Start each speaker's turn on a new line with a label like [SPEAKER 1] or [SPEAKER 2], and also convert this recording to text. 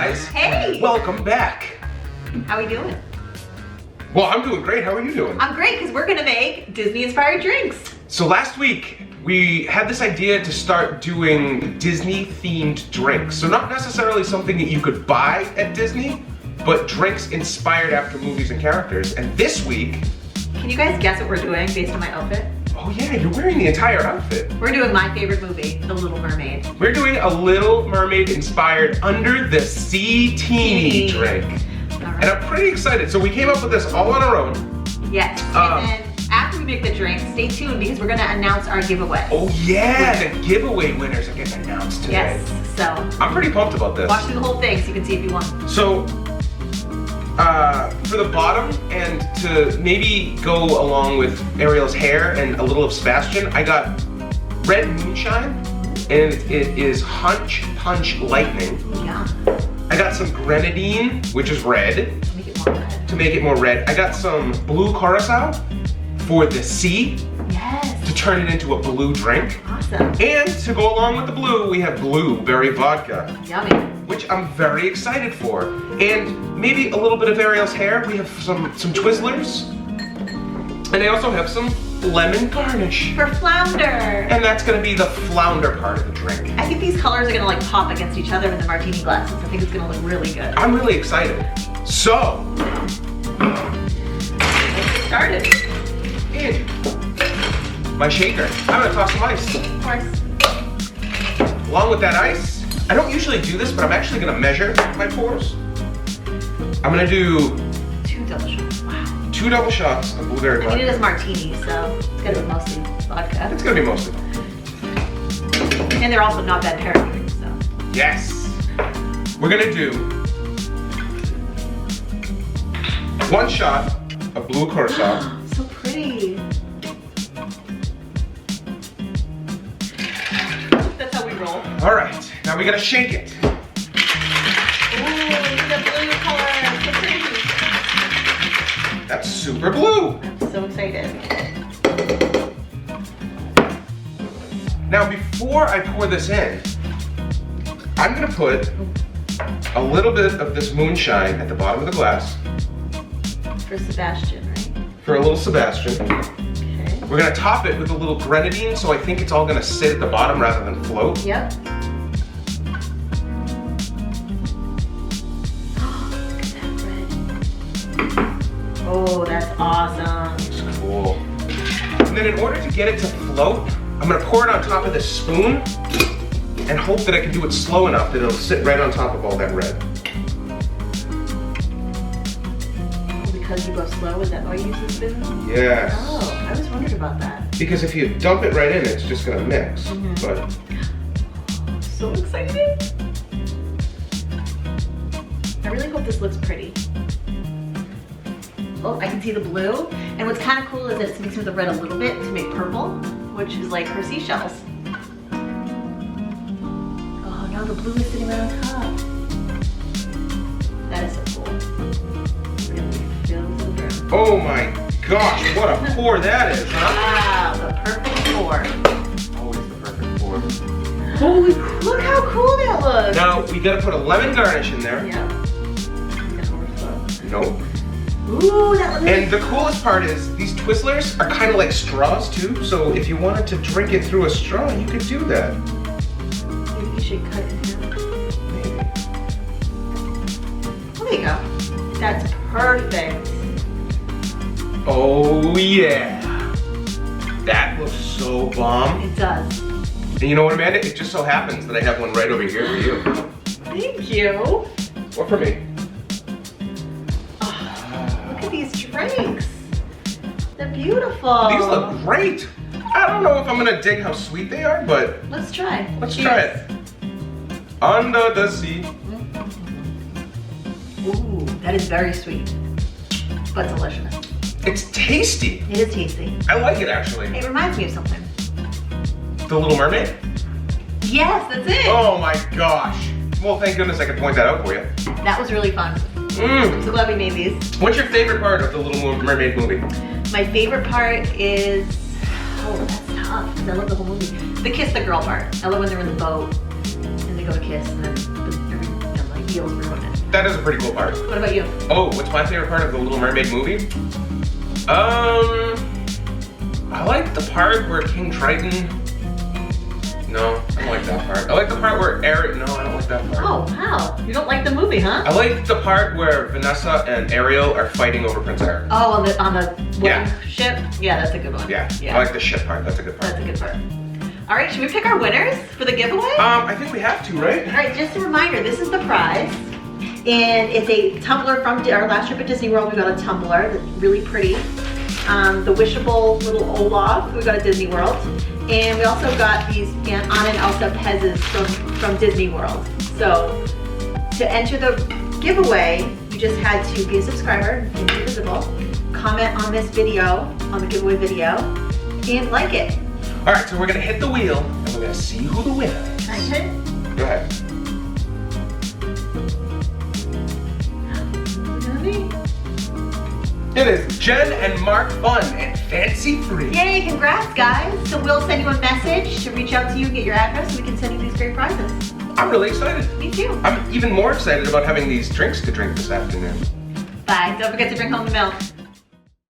[SPEAKER 1] guys.
[SPEAKER 2] Hey.
[SPEAKER 1] Welcome back.
[SPEAKER 2] How are we doing?
[SPEAKER 1] Well, I'm doing great. How are you doing?
[SPEAKER 2] I'm great because we're gonna make Disney-inspired drinks.
[SPEAKER 1] So last week, we had this idea to start doing Disney-themed drinks. So not necessarily something that you could buy at Disney, but drinks inspired after movies and characters. And this week...
[SPEAKER 2] Can you guys guess what we're doing based on my outfit?
[SPEAKER 1] Oh yeah, you're wearing the entire outfit.
[SPEAKER 2] We're doing my favorite movie, The Little Mermaid.
[SPEAKER 1] We're doing a Little Mermaid inspired Under the Sea-tini drink.
[SPEAKER 2] Right.
[SPEAKER 1] And I'm pretty excited. So we came up with this all on our own.
[SPEAKER 2] Yes, and then after we make the drink, stay tuned because we're gonna announce our giveaway.
[SPEAKER 1] Oh yeah, the giveaway winners are getting announced today.
[SPEAKER 2] Yes, so
[SPEAKER 1] I'm pretty pumped about this.
[SPEAKER 2] watch through the whole thing so you can see if you won.
[SPEAKER 1] So, for the bottom and to maybe go along with Ariel's hair and a little of Sebastian, I got red Moonshine, and it is Hunch Punch Lightning.
[SPEAKER 2] Yeah.
[SPEAKER 1] I got some Grenedine, which is red,
[SPEAKER 2] Make it more red.
[SPEAKER 1] to make it more red. I got some Blue Curacao for the sea,
[SPEAKER 2] Yes.
[SPEAKER 1] to turn it into a blue drink.
[SPEAKER 2] Awesome.
[SPEAKER 1] And to go along with the blue, we have Blueberry Vodka,
[SPEAKER 2] Yummy.
[SPEAKER 1] which I'm very excited for. And maybe a little bit of Ariel's hair. We have some Twizzlers. And I also have some lemon garnish.
[SPEAKER 2] For flounder.
[SPEAKER 1] And that's gonna be the flounder part of the drink.
[SPEAKER 2] I think these colors are gonna like pop against each other in the martini glasses. I think it's gonna look really good.
[SPEAKER 1] I'm really excited. So,
[SPEAKER 2] Let's get started.
[SPEAKER 1] and my shaker. I'm gonna toss some ice.
[SPEAKER 2] Of course.
[SPEAKER 1] Along with that ice, I don't usually do this, but I'm actually gonna measure my pours. I'm gonna do
[SPEAKER 2] 2 double shots. Wow.
[SPEAKER 1] 2 double shots of blueberry
[SPEAKER 2] I mean, it
[SPEAKER 1] vodka.
[SPEAKER 2] is martini, so it's gonna be mostly vodka.
[SPEAKER 1] It's gonna be mostly.
[SPEAKER 2] And they're also not bad pairing drinks, so.
[SPEAKER 1] Yes. We're gonna do 1 shot of Blue Curacao.
[SPEAKER 2] So pretty. That's how we roll.
[SPEAKER 1] All right, now we gotta shake it.
[SPEAKER 2] Ooh, the blue color. So pretty.
[SPEAKER 1] That's super blue.
[SPEAKER 2] I'm so excited.
[SPEAKER 1] Now before I pour this in, I'm gonna put a little bit of this Moonshine at the bottom of the glass
[SPEAKER 2] For Sebastian, right?
[SPEAKER 1] for a little Sebastian.
[SPEAKER 2] Okay.
[SPEAKER 1] We're gonna top it with a little Grenadine, so I think it's all gonna sit at the bottom rather than float.
[SPEAKER 2] Yep. Look at that red. Oh, that's awesome.
[SPEAKER 1] It's cool. And then in order to get it to float, I'm gonna pour it on top of this spoon and hope that I can do it slow enough that it'll sit right on top of all that red.
[SPEAKER 2] Oh, because you go slow, is that why you use the spoon?
[SPEAKER 1] Yes.
[SPEAKER 2] Oh, I was wondering about that.
[SPEAKER 1] Because if you dump it right in, it's just gonna mix.
[SPEAKER 2] Mhm.
[SPEAKER 1] But
[SPEAKER 2] So excited. I really hope this looks pretty. Oh, I can see the blue. And what's kind of cool is that it's mixing with the red a little bit to make purple, which is like her seashells. Oh no, the blue is sitting right on top. That is so cool. Really fills the room.
[SPEAKER 1] oh my gosh, what a pour that is, huh?
[SPEAKER 2] Wow, the perfect pour.
[SPEAKER 1] Always the perfect pour.
[SPEAKER 2] Holy, look how cool that looks.
[SPEAKER 1] Now we gotta put a lemon garnish in there.
[SPEAKER 2] Yeah.
[SPEAKER 1] Nope.
[SPEAKER 2] Ooh, that looks
[SPEAKER 1] And the coolest part is these Twizzlers are kind of like straws too. So if you wanted to drink it through a straw, you could do that.
[SPEAKER 2] Maybe you should cut it in half.
[SPEAKER 1] Maybe.
[SPEAKER 2] Oh, there you go. That's perfect.
[SPEAKER 1] Oh yeah. That looks so bomb.
[SPEAKER 2] It does.
[SPEAKER 1] And you know what, Amanda? It just so happens that I have one right over here for you.
[SPEAKER 2] Thank you.
[SPEAKER 1] Or for me.
[SPEAKER 2] Oh, look at these drinks. They're beautiful.
[SPEAKER 1] These look great. I don't know if I'm gonna dig how sweet they are, but
[SPEAKER 2] Let's try.
[SPEAKER 1] let's
[SPEAKER 2] Cheers.
[SPEAKER 1] try it. Under the sea.
[SPEAKER 2] Ooh, that is very sweet, but delicious.
[SPEAKER 1] It's tasty.
[SPEAKER 2] It is tasty.
[SPEAKER 1] I like it actually.
[SPEAKER 2] It reminds me of something.
[SPEAKER 1] The Little Mermaid?
[SPEAKER 2] Yes, that's it.
[SPEAKER 1] Oh my gosh. Well, thank goodness I could point that out for you.
[SPEAKER 2] That was really fun.
[SPEAKER 1] Mm.
[SPEAKER 2] I'm so glad we made these.
[SPEAKER 1] What's your favorite part of the Little Mermaid movie?
[SPEAKER 2] My favorite part is, oh, that's tough, because I love the whole movie. The kiss the girl part. I love when they're in the boat and they go to kiss and then like wheels ruin it.
[SPEAKER 1] That is a pretty cool part.
[SPEAKER 2] What about you?
[SPEAKER 1] Oh, what's my favorite part of the Little Mermaid movie? I like the part where King Triton. No, I don't like that part. I like the part where Ariel. No, I don't like that part.
[SPEAKER 2] Oh, wow. You don't like the movie, huh?
[SPEAKER 1] I like the part where Vanessa and Ariel are fighting over Prince Eric.
[SPEAKER 2] Oh, on the
[SPEAKER 1] Yeah.
[SPEAKER 2] ship? Yeah, that's a good one.
[SPEAKER 1] Yeah, I like the ship part. That's a good part.
[SPEAKER 2] That's a good part. All right, should we pick our winners for the giveaway?
[SPEAKER 1] I think we have to, right?
[SPEAKER 2] All right, just a reminder, this is the prize. And it's a tumbler from our last trip at Disney World. We got a tumbler that's really pretty. The wishable little Olaf we got at Disney World. And we also got these Anna and Elsa Pez's from Disney World. So to enter the giveaway, you just had to be a subscriber and be visible, comment on this video, on the giveaway video, and like it.
[SPEAKER 1] All right, so we're gonna hit the wheel and we're gonna see who the winner is.
[SPEAKER 2] Can I hit it?
[SPEAKER 1] Go ahead.
[SPEAKER 2] Is it gonna be?
[SPEAKER 1] It is Jen and Mark Fun and Fancy Free.
[SPEAKER 2] Yay, congrats guys. So we'll send you a message to reach out to you and get your address so we can send you these great prizes.
[SPEAKER 1] I'm really excited.
[SPEAKER 2] Me too.
[SPEAKER 1] I'm even more excited about having these drinks to drink this afternoon.
[SPEAKER 2] Bye. Don't forget to bring home the milk.